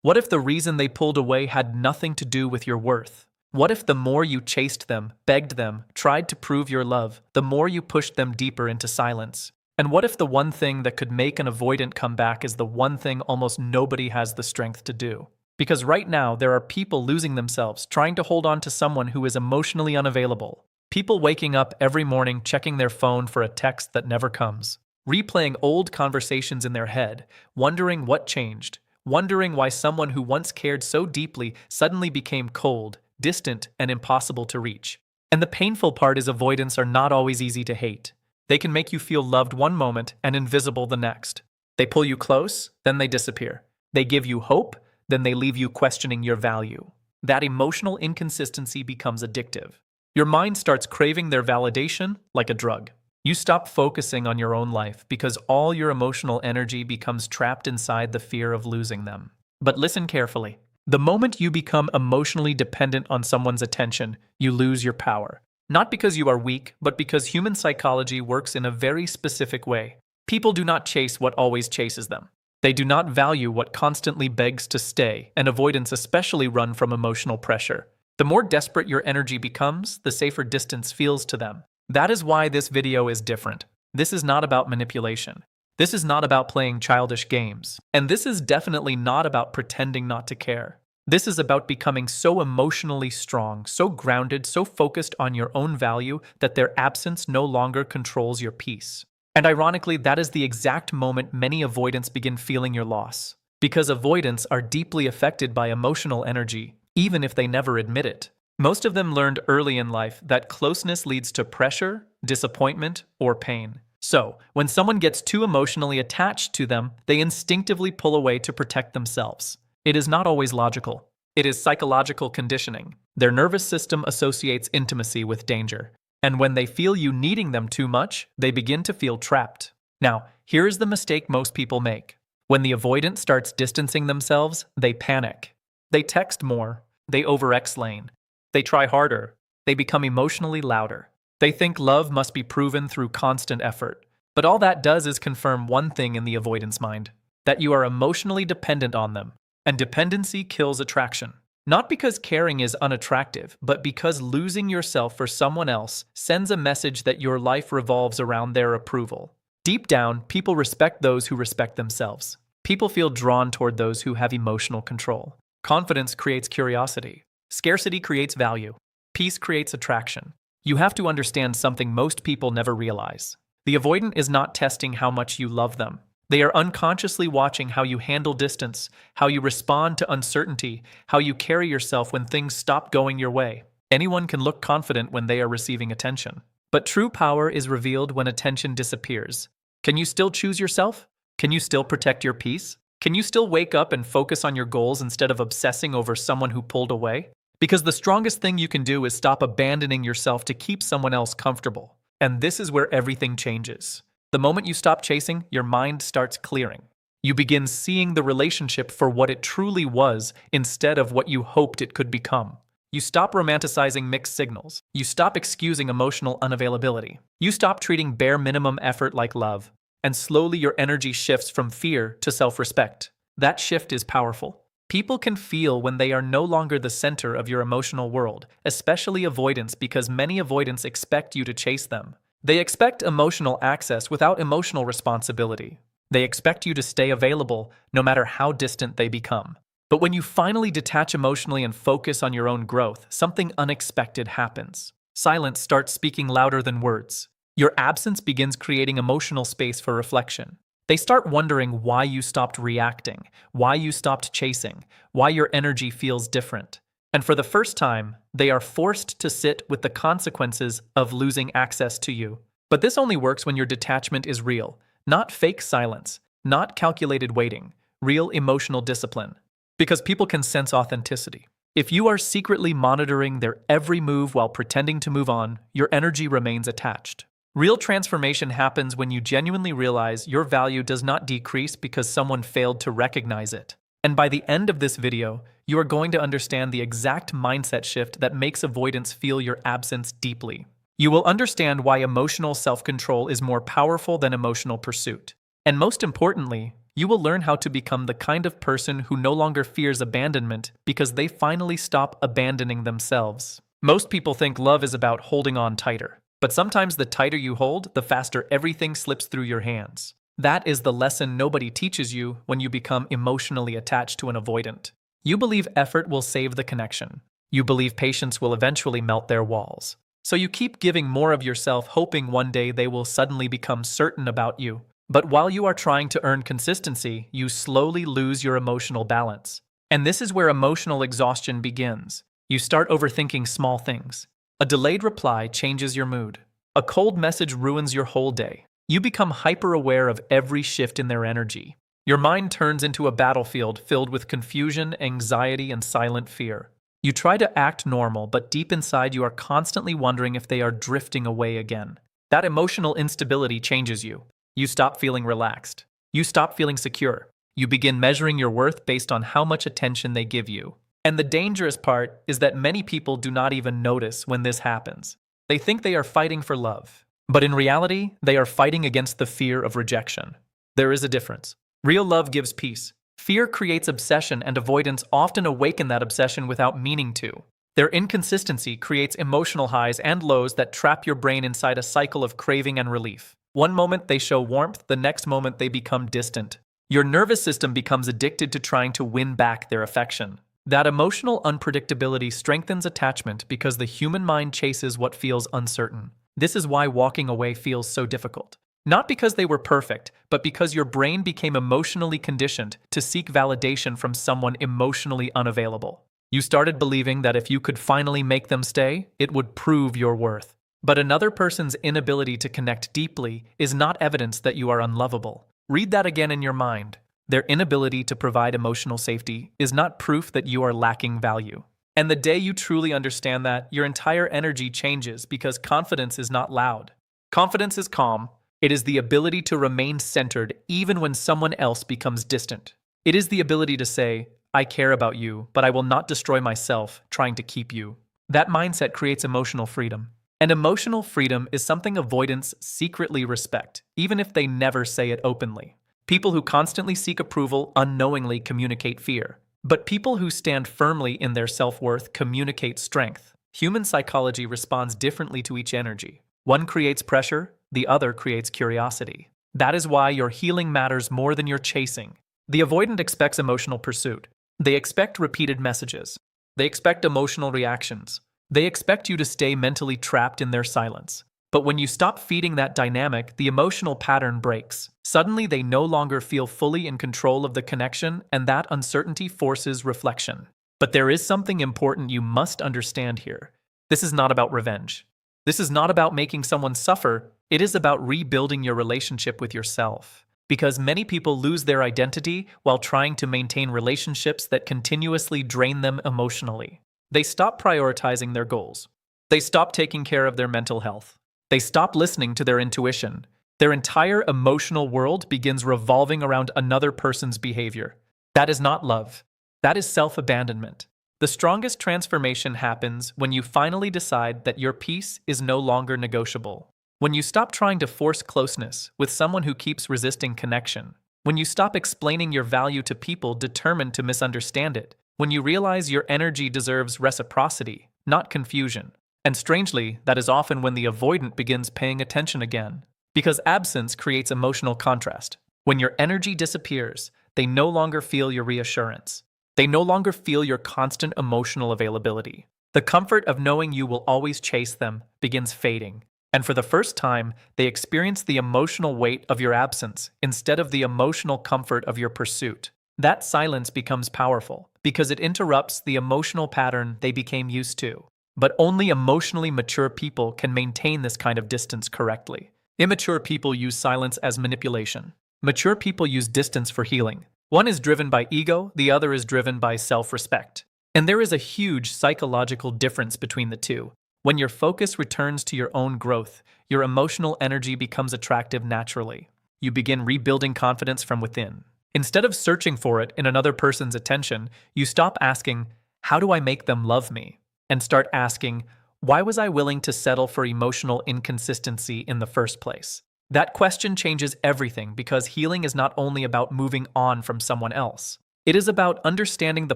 What if the reason they pulled away had nothing to do with your worth? What if the more you chased them, begged them, tried to prove your love, the more you pushed them deeper into silence? And what if the one thing that could make an avoidant come back is the one thing almost nobody has the strength to do? Because right now, there are people losing themselves trying to hold on to someone who is emotionally unavailable. People waking up every morning checking their phone for a text that never comes. Replaying old conversations in their head, wondering what changed. Wondering why someone who once cared so deeply suddenly became cold, distant, and impossible to reach. And the painful part is avoidants are not always easy to hate. They can make you feel loved one moment and invisible the next. They pull you close, then they disappear. They give you hope, then they leave you questioning your value. That emotional inconsistency becomes addictive. Your mind starts craving their validation like a drug. You stop focusing on your own life because all your emotional energy becomes trapped inside the fear of losing them. But listen carefully. The moment you become emotionally dependent on someone's attention, you lose your power. Not because you are weak, but because human psychology works in a very specific way. People do not chase what always chases them. They do not value what constantly begs to stay, and avoidants especially run from emotional pressure. The more desperate your energy becomes, the safer distance feels to them. That is why this video is different. This is not about manipulation. This is not about playing childish games. And this is definitely not about pretending not to care. This is about becoming so emotionally strong, so grounded, so focused on your own value that their absence no longer controls your peace. And ironically, that is the exact moment many avoidants begin feeling your loss. Because avoidants are deeply affected by emotional energy, even if they never admit it. Most of them learned early in life that closeness leads to pressure, disappointment, or pain. So, when someone gets too emotionally attached to them, they instinctively pull away to protect themselves. It is not always logical. It is psychological conditioning. Their nervous system associates intimacy with danger. And when they feel you needing them too much, they begin to feel trapped. Now, here is the mistake most people make. When the avoidant starts distancing themselves, they panic. They text more. They over-explain. They try harder. They become emotionally louder. They think love must be proven through constant effort. But all that does is confirm one thing in the avoidant's mind, that you are emotionally dependent on them. And dependency kills attraction. Not because caring is unattractive, but because losing yourself for someone else sends a message that your life revolves around their approval. Deep down, people respect those who respect themselves. People feel drawn toward those who have emotional control. Confidence creates curiosity. Scarcity creates value. Peace creates attraction. You have to understand something most people never realize. The avoidant is not testing how much you love them. They are unconsciously watching how you handle distance, how you respond to uncertainty, how you carry yourself when things stop going your way. Anyone can look confident when they are receiving attention. But true power is revealed when attention disappears. Can you still choose yourself? Can you still protect your peace? Can you still wake up and focus on your goals instead of obsessing over someone who pulled away? Because the strongest thing you can do is stop abandoning yourself to keep someone else comfortable. And this is where everything changes. The moment you stop chasing, your mind starts clearing. You begin seeing the relationship for what it truly was instead of what you hoped it could become. You stop romanticizing mixed signals. You stop excusing emotional unavailability. You stop treating bare minimum effort like love. And slowly your energy shifts from fear to self-respect. That shift is powerful. People can feel when they are no longer the center of your emotional world, especially avoidants, because many avoidants expect you to chase them. They expect emotional access without emotional responsibility. They expect you to stay available no matter how distant they become. But when you finally detach emotionally and focus on your own growth, something unexpected happens. Silence starts speaking louder than words. Your absence begins creating emotional space for reflection. They start wondering why you stopped reacting, why you stopped chasing, why your energy feels different. And for the first time, they are forced to sit with the consequences of losing access to you. But this only works when your detachment is real, not fake silence, not calculated waiting, real emotional discipline. Because people can sense authenticity. If you are secretly monitoring their every move while pretending to move on, your energy remains attached. Real transformation happens when you genuinely realize your value does not decrease because someone failed to recognize it. And by the end of this video, you are going to understand the exact mindset shift that makes avoidance feel your absence deeply. You will understand why emotional self-control is more powerful than emotional pursuit. And most importantly, You will learn how to become the kind of person who no longer fears abandonment because they finally stop abandoning themselves. Most people think love is about holding on tighter, but sometimes the tighter you hold, the faster everything slips through your hands. That is the lesson nobody teaches you when you become emotionally attached to an avoidant. You believe effort will save the connection. You believe patience will eventually melt their walls. So you keep giving more of yourself, hoping one day they will suddenly become certain about you. But while you are trying to earn consistency, you slowly lose your emotional balance. And this is where emotional exhaustion begins. You start overthinking small things. A delayed reply changes your mood. A cold message ruins your whole day. You become hyper-aware of every shift in their energy. Your mind turns into a battlefield filled with confusion, anxiety, and silent fear. You try to act normal, but deep inside you are constantly wondering if they are drifting away again. That emotional instability changes you. You stop feeling relaxed. You stop feeling secure. You begin measuring your worth based on how much attention they give you. And the dangerous part is that many people do not even notice when this happens. They think they are fighting for love. But in reality, they are fighting against the fear of rejection. There is a difference. Real love gives peace. Fear creates obsession, and avoidance often awaken that obsession without meaning to. Their inconsistency creates emotional highs and lows that trap your brain inside a cycle of craving and relief. One moment they show warmth, the next moment they become distant. Your nervous system becomes addicted to trying to win back their affection. That emotional unpredictability strengthens attachment because the human mind chases what feels uncertain. This is why walking away feels so difficult. Not because they were perfect, but because your brain became emotionally conditioned to seek validation from someone emotionally unavailable. You started believing that if you could finally make them stay, it would prove your worth. But another person's inability to connect deeply is not evidence that you are unlovable. Read that again in your mind. Their inability to provide emotional safety is not proof that you are lacking value. And the day you truly understand that, your entire energy changes because confidence is not loud. Confidence is calm. It is the ability to remain centered even when someone else becomes distant. It is the ability to say, I care about you, but I will not destroy myself trying to keep you. That mindset creates emotional freedom. And emotional freedom is something avoidants secretly respect, even if they never say it openly. People who constantly seek approval unknowingly communicate fear. But people who stand firmly in their self-worth communicate strength. Human psychology responds differently to each energy. One creates pressure, the other creates curiosity. That is why your healing matters more than your chasing. The avoidant expects emotional pursuit. They expect repeated messages. They expect emotional reactions. They expect you to stay mentally trapped in their silence. But when you stop feeding that dynamic, the emotional pattern breaks. Suddenly, they no longer feel fully in control of the connection, and that uncertainty forces reflection. But there is something important you must understand here. This is not about revenge. This is not about making someone suffer. It is about rebuilding your relationship with yourself. Because many people lose their identity while trying to maintain relationships that continuously drain them emotionally. They stop prioritizing their goals. They stop taking care of their mental health. They stop listening to their intuition. Their entire emotional world begins revolving around another person's behavior. That is not love. That is self-abandonment. The strongest transformation happens when you finally decide that your peace is no longer negotiable. When you stop trying to force closeness with someone who keeps resisting connection. When you stop explaining your value to people determined to misunderstand it. When you realize your energy deserves reciprocity, not confusion. And strangely, that is often when the avoidant begins paying attention again. Because absence creates emotional contrast. When your energy disappears, they no longer feel your reassurance. They no longer feel your constant emotional availability. The comfort of knowing you will always chase them begins fading. And for the first time, they experience the emotional weight of your absence instead of the emotional comfort of your pursuit. That silence becomes powerful because it interrupts the emotional pattern they became used to. But only emotionally mature people can maintain this kind of distance correctly. Immature people use silence as manipulation. Mature people use distance for healing. One is driven by ego, the other is driven by self-respect. And there is a huge psychological difference between the two. When your focus returns to your own growth, your emotional energy becomes attractive naturally. You begin rebuilding confidence from within. Instead of searching for it in another person's attention, you stop asking, "How do I make them love me?" and start asking, "Why was I willing to settle for emotional inconsistency in the first place?" That question changes everything because healing is not only about moving on from someone else. It is about understanding the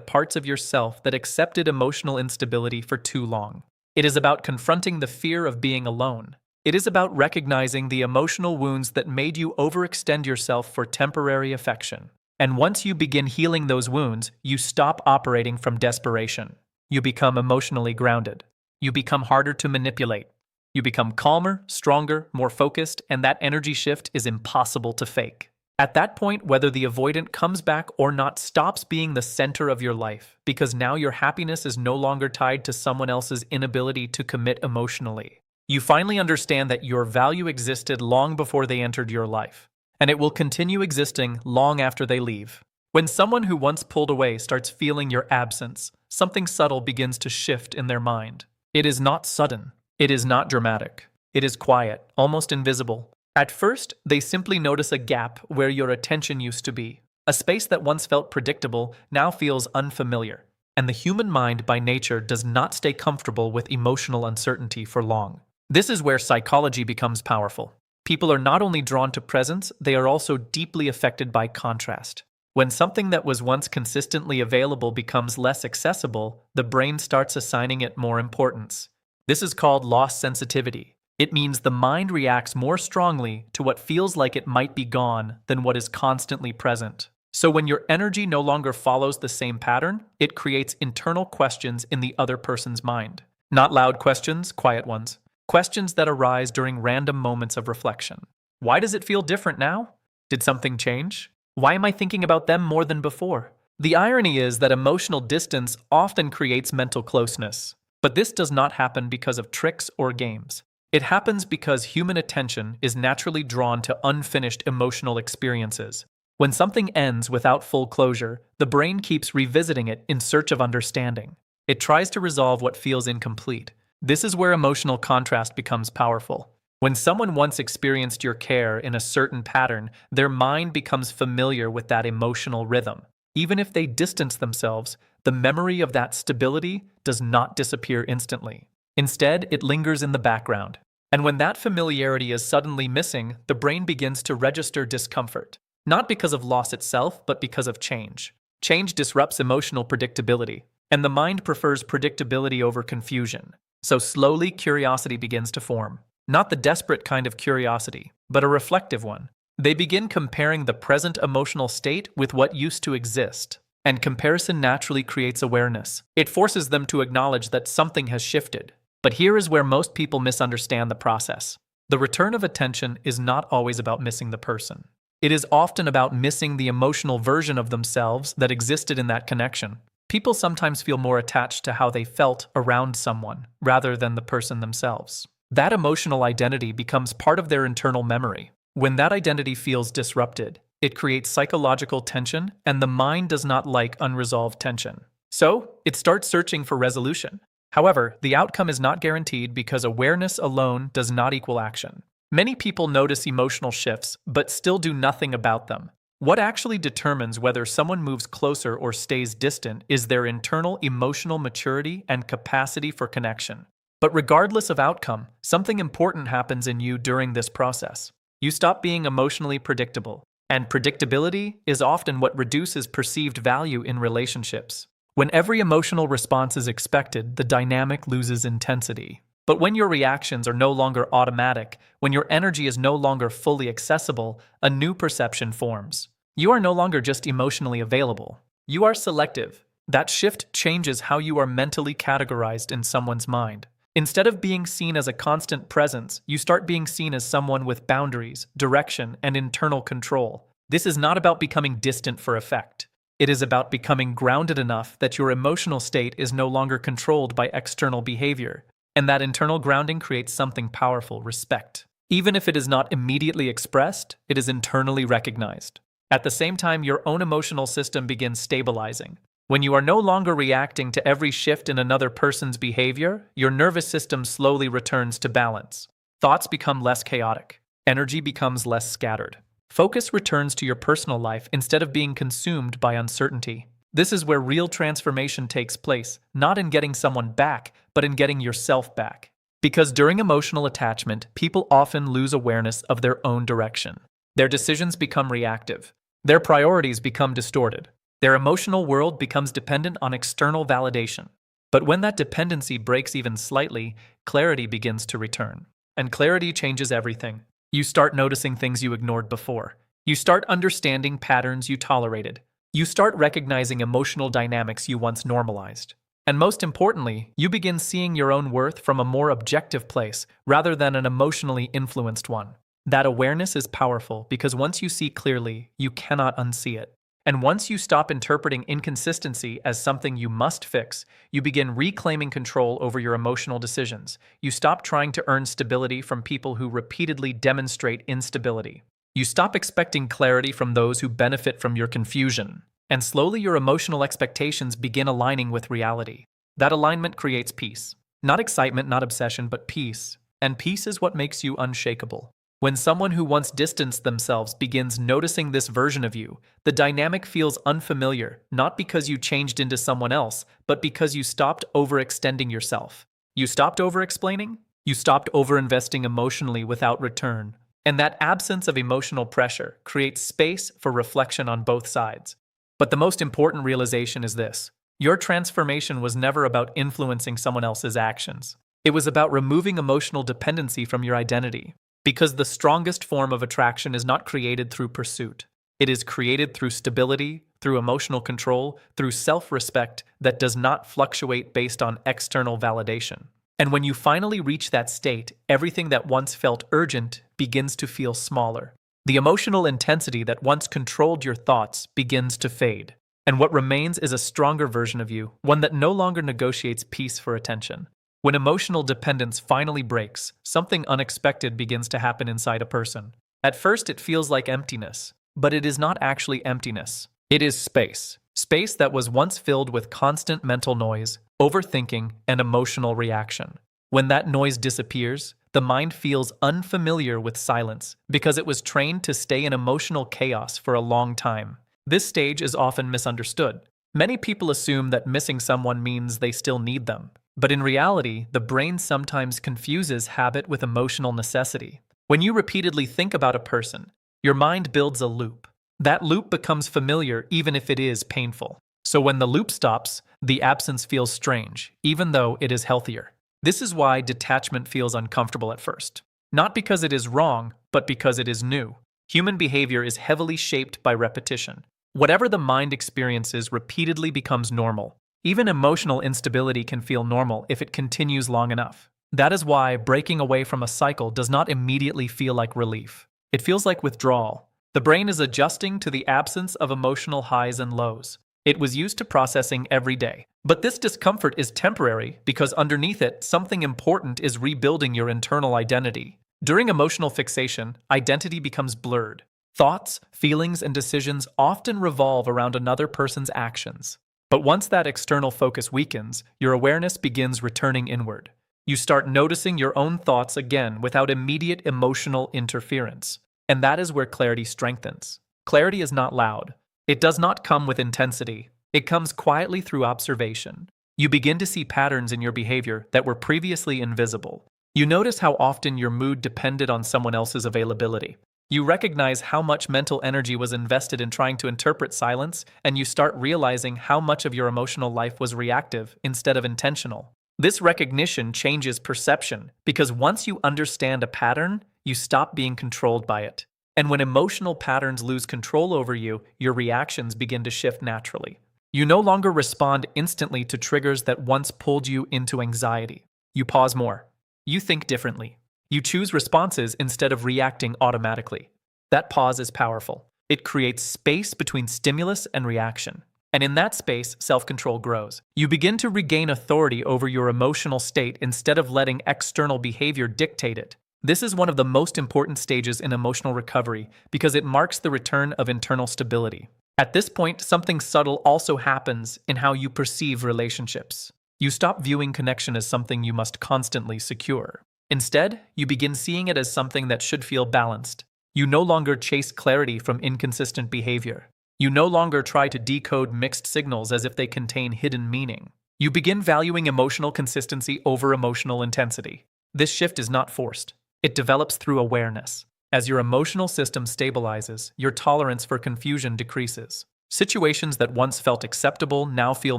parts of yourself that accepted emotional instability for too long. It is about confronting the fear of being alone. It is about recognizing the emotional wounds that made you overextend yourself for temporary affection. And once you begin healing those wounds, you stop operating from desperation. You become emotionally grounded. You become harder to manipulate. You become calmer, stronger, more focused, and that energy shift is impossible to fake. At that point, whether the avoidant comes back or not stops being the center of your life, because now your happiness is no longer tied to someone else's inability to commit emotionally. You finally understand that your value existed long before they entered your life, and it will continue existing long after they leave. When someone who once pulled away starts feeling your absence, something subtle begins to shift in their mind. It is not sudden. It is not dramatic. It is quiet, almost invisible. At first, they simply notice a gap where your attention used to be. A space that once felt predictable now feels unfamiliar. And the human mind by nature does not stay comfortable with emotional uncertainty for long. This is where psychology becomes powerful. People are not only drawn to presence, they are also deeply affected by contrast. When something that was once consistently available becomes less accessible, the brain starts assigning it more importance. This is called loss sensitivity. It means the mind reacts more strongly to what feels like it might be gone than what is constantly present. So when your energy no longer follows the same pattern, it creates internal questions in the other person's mind. Not loud questions, quiet ones. Questions that arise during random moments of reflection. Why does it feel different now? Did something change? Why am I thinking about them more than before? The irony is that emotional distance often creates mental closeness. But this does not happen because of tricks or games. It happens because human attention is naturally drawn to unfinished emotional experiences. When something ends without full closure, the brain keeps revisiting it in search of understanding. It tries to resolve what feels incomplete. This is where emotional contrast becomes powerful. When someone once experienced your care in a certain pattern, their mind becomes familiar with that emotional rhythm. Even if they distance themselves, the memory of that stability does not disappear instantly. Instead, it lingers in the background. And when that familiarity is suddenly missing, the brain begins to register discomfort. Not because of loss itself, but because of change. Change disrupts emotional predictability, and the mind prefers predictability over confusion. So slowly, curiosity begins to form. Not the desperate kind of curiosity, but a reflective one. They begin comparing the present emotional state with what used to exist. And comparison naturally creates awareness. It forces them to acknowledge that something has shifted. But here is where most people misunderstand the process. The return of attention is not always about missing the person. It is often about missing the emotional version of themselves that existed in that connection. People sometimes feel more attached to how they felt around someone rather than the person themselves. That emotional identity becomes part of their internal memory. When that identity feels disrupted, it creates psychological tension, and the mind does not like unresolved tension. So, it starts searching for resolution. However, the outcome is not guaranteed because awareness alone does not equal action. Many people notice emotional shifts, but still do nothing about them. What actually determines whether someone moves closer or stays distant is their internal emotional maturity and capacity for connection. But regardless of outcome, something important happens in you during this process. You stop being emotionally predictable, and predictability is often what reduces perceived value in relationships. When every emotional response is expected, the dynamic loses intensity. But when your reactions are no longer automatic, when your energy is no longer fully accessible, a new perception forms. You are no longer just emotionally available. You are selective. That shift changes how you are mentally categorized in someone's mind. Instead of being seen as a constant presence, you start being seen as someone with boundaries, direction, and internal control. This is not about becoming distant for effect. It is about becoming grounded enough that your emotional state is no longer controlled by external behavior. And that internal grounding creates something powerful: respect. Even if it is not immediately expressed, it is internally recognized. At the same time, your own emotional system begins stabilizing. When you are no longer reacting to every shift in another person's behavior, your nervous system slowly returns to balance. Thoughts become less chaotic. Energy becomes less scattered. Focus returns to your personal life instead of being consumed by uncertainty. This is where real transformation takes place, not in getting someone back, but in getting yourself back. Because during emotional attachment, people often lose awareness of their own direction. Their decisions become reactive. Their priorities become distorted. Their emotional world becomes dependent on external validation. But when that dependency breaks even slightly, clarity begins to return. And clarity changes everything. You start noticing things you ignored before. You start understanding patterns you tolerated. You start recognizing emotional dynamics you once normalized. And most importantly, you begin seeing your own worth from a more objective place rather than an emotionally influenced one. That awareness is powerful because once you see clearly, you cannot unsee it. And once you stop interpreting inconsistency as something you must fix, you begin reclaiming control over your emotional decisions. You stop trying to earn stability from people who repeatedly demonstrate instability. You stop expecting clarity from those who benefit from your confusion. And slowly your emotional expectations begin aligning with reality. That alignment creates peace. Not excitement, not obsession, but peace. And peace is what makes you unshakable. When someone who once distanced themselves begins noticing this version of you, the dynamic feels unfamiliar, not because you changed into someone else, but because you stopped overextending yourself. You stopped over-explaining? You stopped over-investing emotionally without return. And that absence of emotional pressure creates space for reflection on both sides. But the most important realization is this: your transformation was never about influencing someone else's actions. It was about removing emotional dependency from your identity. Because the strongest form of attraction is not created through pursuit. It is created through stability, through emotional control, through self-respect that does not fluctuate based on external validation. And when you finally reach that state, everything that once felt urgent begins to feel smaller. The emotional intensity that once controlled your thoughts begins to fade. And what remains is a stronger version of you, one that no longer negotiates peace for attention. When emotional dependence finally breaks, something unexpected begins to happen inside a person. At first, it feels like emptiness, but it is not actually emptiness. It is space. Space that was once filled with constant mental noise, overthinking, and emotional reaction. When that noise disappears, the mind feels unfamiliar with silence because it was trained to stay in emotional chaos for a long time. This stage is often misunderstood. Many people assume that missing someone means they still need them. But in reality, the brain sometimes confuses habit with emotional necessity. When you repeatedly think about a person, your mind builds a loop. That loop becomes familiar even if it is painful. So when the loop stops, the absence feels strange, even though it is healthier. This is why detachment feels uncomfortable at first. Not because it is wrong, but because it is new. Human behavior is heavily shaped by repetition. Whatever the mind experiences repeatedly becomes normal. Even emotional instability can feel normal if it continues long enough. That is why breaking away from a cycle does not immediately feel like relief. It feels like withdrawal. The brain is adjusting to the absence of emotional highs and lows. It was used to processing every day. But this discomfort is temporary because underneath it, something important is rebuilding your internal identity. During emotional fixation, identity becomes blurred. Thoughts, feelings, and decisions often revolve around another person's actions. But once that external focus weakens, your awareness begins returning inward. You start noticing your own thoughts again without immediate emotional interference. And that is where clarity strengthens. Clarity is not loud. It does not come with intensity. It comes quietly through observation. You begin to see patterns in your behavior that were previously invisible. You notice how often your mood depended on someone else's availability. You recognize how much mental energy was invested in trying to interpret silence, and you start realizing how much of your emotional life was reactive instead of intentional. This recognition changes perception, because once you understand a pattern, you stop being controlled by it. And when emotional patterns lose control over you, your reactions begin to shift naturally. You no longer respond instantly to triggers that once pulled you into anxiety. You pause more. You think differently. You choose responses instead of reacting automatically. That pause is powerful. It creates space between stimulus and reaction. And in that space, self-control grows. You begin to regain authority over your emotional state instead of letting external behavior dictate it. This is one of the most important stages in emotional recovery because it marks the return of internal stability. At this point, something subtle also happens in how you perceive relationships. You stop viewing connection as something you must constantly secure. Instead, you begin seeing it as something that should feel balanced. You no longer chase clarity from inconsistent behavior. You no longer try to decode mixed signals as if they contain hidden meaning. You begin valuing emotional consistency over emotional intensity. This shift is not forced. It develops through awareness. As your emotional system stabilizes, your tolerance for confusion decreases. Situations that once felt acceptable now feel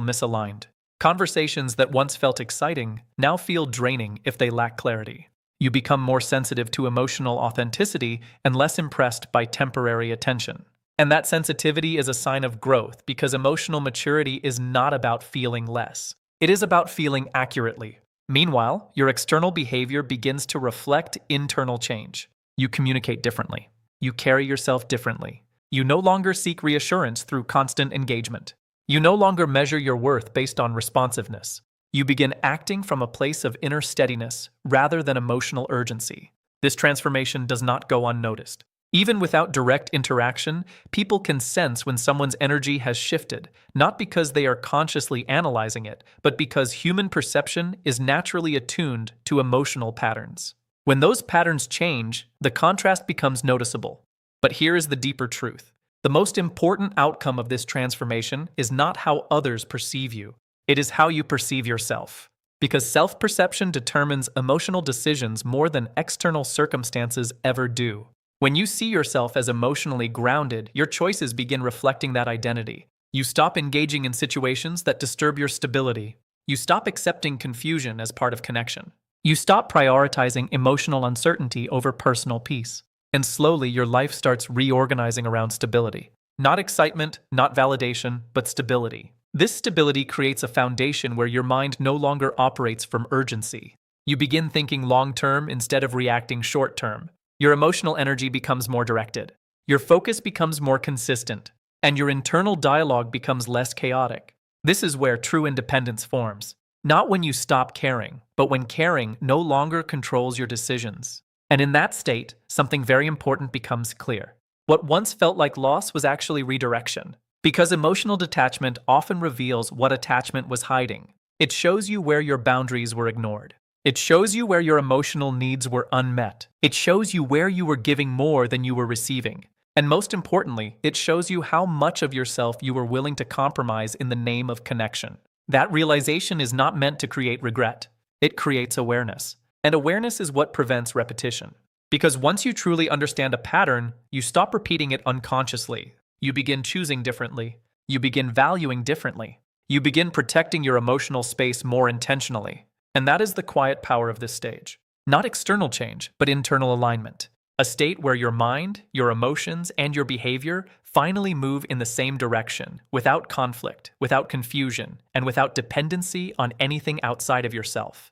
misaligned. Conversations that once felt exciting now feel draining if they lack clarity. You become more sensitive to emotional authenticity and less impressed by temporary attention. And that sensitivity is a sign of growth because emotional maturity is not about feeling less. It is about feeling accurately. Meanwhile, your external behavior begins to reflect internal change. You communicate differently. You carry yourself differently. You no longer seek reassurance through constant engagement. You no longer measure your worth based on responsiveness. You begin acting from a place of inner steadiness rather than emotional urgency. This transformation does not go unnoticed. Even without direct interaction, people can sense when someone's energy has shifted, not because they are consciously analyzing it, but because human perception is naturally attuned to emotional patterns. When those patterns change, the contrast becomes noticeable. But here is the deeper truth. The most important outcome of this transformation is not how others perceive you. It is how you perceive yourself. Because self-perception determines emotional decisions more than external circumstances ever do. When you see yourself as emotionally grounded, your choices begin reflecting that identity. You stop engaging in situations that disturb your stability. You stop accepting confusion as part of connection. You stop prioritizing emotional uncertainty over personal peace. And slowly, your life starts reorganizing around stability. Not excitement, not validation, but stability. This stability creates a foundation where your mind no longer operates from urgency. You begin thinking long-term instead of reacting short-term. Your emotional energy becomes more directed. Your focus becomes more consistent. And your internal dialogue becomes less chaotic. This is where true independence forms. Not when you stop caring, but when caring no longer controls your decisions. And in that state, something very important becomes clear. What once felt like loss was actually redirection. Because emotional detachment often reveals what attachment was hiding. It shows you where your boundaries were ignored. It shows you where your emotional needs were unmet. It shows you where you were giving more than you were receiving. And most importantly, it shows you how much of yourself you were willing to compromise in the name of connection. That realization is not meant to create regret. It creates awareness. And awareness is what prevents repetition. Because once you truly understand a pattern, you stop repeating it unconsciously. You begin choosing differently. You begin valuing differently. You begin protecting your emotional space more intentionally. And that is the quiet power of this stage. Not external change, but internal alignment. A state where your mind, your emotions, and your behavior finally move in the same direction, without conflict, without confusion, and without dependency on anything outside of yourself.